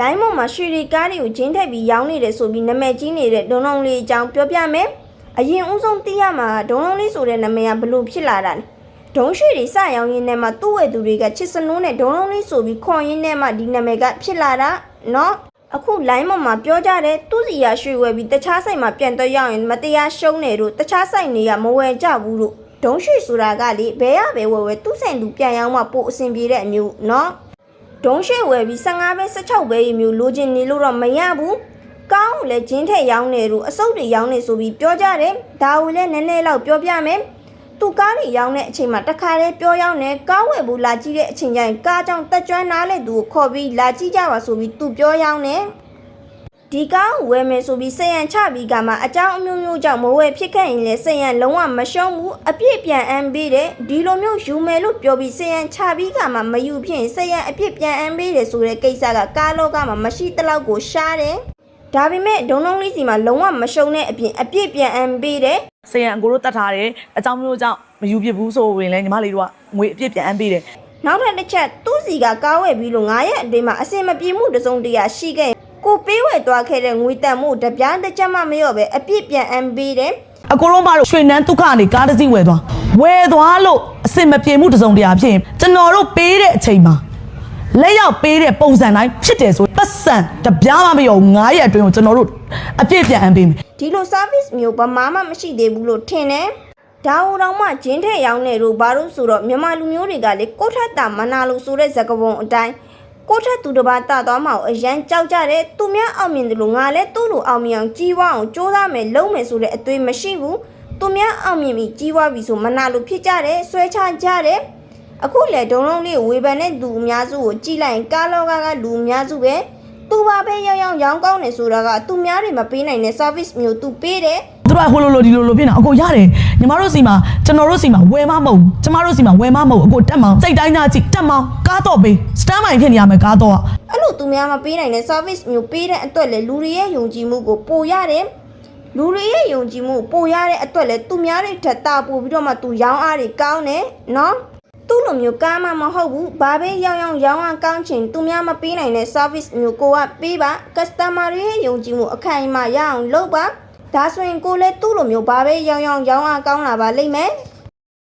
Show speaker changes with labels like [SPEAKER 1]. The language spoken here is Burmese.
[SPEAKER 1] လိုင်းမောင်မှာရွှေရီကားတွေကိုဂျင်းထက်ပြီးရောင်းနေတယ်ဆိုပြီးနာမည်ကြီးနေတဲ့ဒုံလုံးလေးအကြောင်းပြောပြမယ်အရင်ဦးဆုံးသိရမှာဒုံလုံးလေးဆိုတဲ့နာမည်ကဘလို့ဖြစ်လာတာလဲဒုံရွှေရီစရောင်းရင်းနဲ့မှသူ့ဝယ်သူတွေကချစ်စနိုးနဲ့ဒုံလုံးလေးဆိုပြီးခေါ်ရင်းနဲ့မှဒီနာမည်ကဖြစ်လာတာနော်အခုလိုင်းမောင်မှာပြောကြတယ်သူ့စီရရွှေဝယ်ပြီးတခြားဆိုင်မှာပြန်တော့ရောက်ရင်မတရားရှုံးနေတို့တခြားဆိုင်တွေကမဝယ်ကြဘူးလို့ဒုံရွှေဆိုတာကလေဘယ်ရပဲဝယ်သူ့ဆိုင်သူပြန်ရောက်မှပို့အဆင်ပြေတဲ့အမျိုးနော်ဒုံရွှေဝယ်ပြီး15ပဲ16ပဲမျိုးလိုချင်နေလို့တော့မရဘူးကောင်းလည်းဂျင်းထက်ရောင်းနေလို့အစုပ်တွေရောင်းနေဆိုပြီးပြောကြတယ်ဒါကိုလည်းနည်းနည်းလောက်ပြောပြမယ်သူကားတွေရောင်းတဲ့အချိန်မှာတခါတည်းပြောရောင်းနေကားဝယ်ဘူးလာကြည့်တဲ့အချိန်ကျရင်ကားကြောင့်တက်ကျွမ်းနားလဲသူကိုခေါ်ပြီးလာကြည့်ကြပါဆိုပြီးသူပြောရောင်းနေဒီကားကိုဝယ်မယ်ဆိုပြီးစရန်ချပြီးကမှအကြောင်းအမျိုးမျိုးကြောင့်မဝယ်ဖြစ်ခဲ့ရင်လည်းစရန်လုံးဝမရှုံးဘူးအပြည့်ပြန်အမ်းပေးတယ်ဒီလိုမျိုးယူမယ်လို့ပြောပြီးစရန်ချပြီးကမှမယူဖြစ်ရင်စရန်အပြည့်ပြန်အမ်းပေးတယ်ဆိုတဲ့ကိစ္စကကားလောကမှာမရှိတလောက်ကိုရှားတယ်ဒါပေမဲ့ဒုံလုံးလေးစီမှာလုံးဝမရှုံးတဲ့အပြင်အပြည့်ပြန်အမ်းပေးတယ်
[SPEAKER 2] စရန်အကိုတို့တတ်ထားတယ်အကြောင်းမျိုးကြောင့်မယူပြဘူးဆိုရင်လည်းညီမလေးတို့ကငွေအပြည့်ပြန်အမ်းပေးတယ်
[SPEAKER 1] နောက်ထပ်တစ်ချက်သူ့စီကကားဝယ်ပြီးလို့9ရက်အတင်းမှာအစင်မပြေမှုတစုံတရာရှိခဲ့ကိုပေးဝယ်သွားခဲ့တဲ့ငွေတန်မှုတပြားတစ်ချက်မှမလျော့ပဲအပြည့်ပြန်အမ်းပေးတယ်
[SPEAKER 2] အကိုတို့မတို့ရွှေနန်းဒုက္ခကနေကားတစ်စီးဝယ်သွားလို့အစင်မပြေမှုတစုံတရာဖြစ်ရင်ကျွန်တော်တို့ပေးတဲ့အချိန်မှာလက်ရောက်ပေးတဲ့ပုံစံတိုင်းဖြစ်တယ်ဆိုပတ်စံတပြားမှမလျော့9ရက်အတွင်းကိုကျွန်တော်တို့အပြည့်ပြန်အမ်းပေးမယ်
[SPEAKER 1] ဒီလို service မျိုးဘာမှမရှိသေးဘူးလို့ထင်တယ်ဒါဟိုတော့မှဂျင်းထက်ရောင်းနေလို့ဘာလို့ဆိုတော့မြန်မာလူမျိုးတွေကလေကိုထက်တာမနာလို့ဆိုတဲ့ဇာကပုံအတိုင်းကိုထက်သူတစ်ပါးတသွားမှအရန်ကြောက်ကြတယ်သူများအောင်မြင်တယ်လို့ငါလည်းသူ့လိုအောင်မြင်အောင်ကြီးဝအောင်စူးစမ်းမယ်လုပ်မယ်ဆိုတဲ့အသွေးမရှိဘူးသူများအောင်မြင်ပြီးကြီးဝပြီဆိုမနာလို့ဖြစ်ကြတယ်ဆွဲချကြတယ်အခုလေဒုံလုံးလေးဝေဖန်တဲ့လူအများစုကိုကြည့်လိုက်ရင်ကားလောကကလူအများစုပဲသူပါပဲရောင်းကောင်းတယ်ဆိုတာကသူများတွေမပေးနိုင်တဲ့ service မျိုးသူပေးတယ်
[SPEAKER 2] သူတို့ကဟိုလိုဒီလိုဖြစ်နေအကိုရတယ်ညီမတို့စီမှာကျွန်တော်တို့စီမှာဝယ်မမဟုတ်ဘူးကျမတို့စီမှာဝယ်မမဟုတ်အကိုတက်မောင်စိတ်တိုင်းသားကြည့်တက်မောင်ကားတော့ပေးစတန်မိုင်ဖြစ်နေရမယ်ကားတော့
[SPEAKER 1] အဲ့လိုသူများမပေးနိုင်တဲ့ service မျိုးပေးတဲ့အတွက်လေလူတွေရဲ့ယုံကြည်မှုကိုပိုရတယ်လူတွေရဲ့ယုံကြည်မှုပိုရတဲ့အတွက်လေသူများတွေထက်တာပို့ပြီးတော့မှသူရောင်းအားတွေကောင်းတယ်နော်သူ့လိုမျိုးကားမှမဟုတ်ဘူးဘာပဲရောင်းအားကောင်းချင်သူများမပေးနိုင်တဲ့ service မျိုးကိုကပေးပါ customer တွေရဲ့ယုံကြည်မှုအခိုင်အမာရအောင်လုပ်ပါဒါဆိုရင်ကိုလည်းသူ့လိုမျိုးဘာပဲရောင်းအားကောင်းလာပါလိမ့်မယ်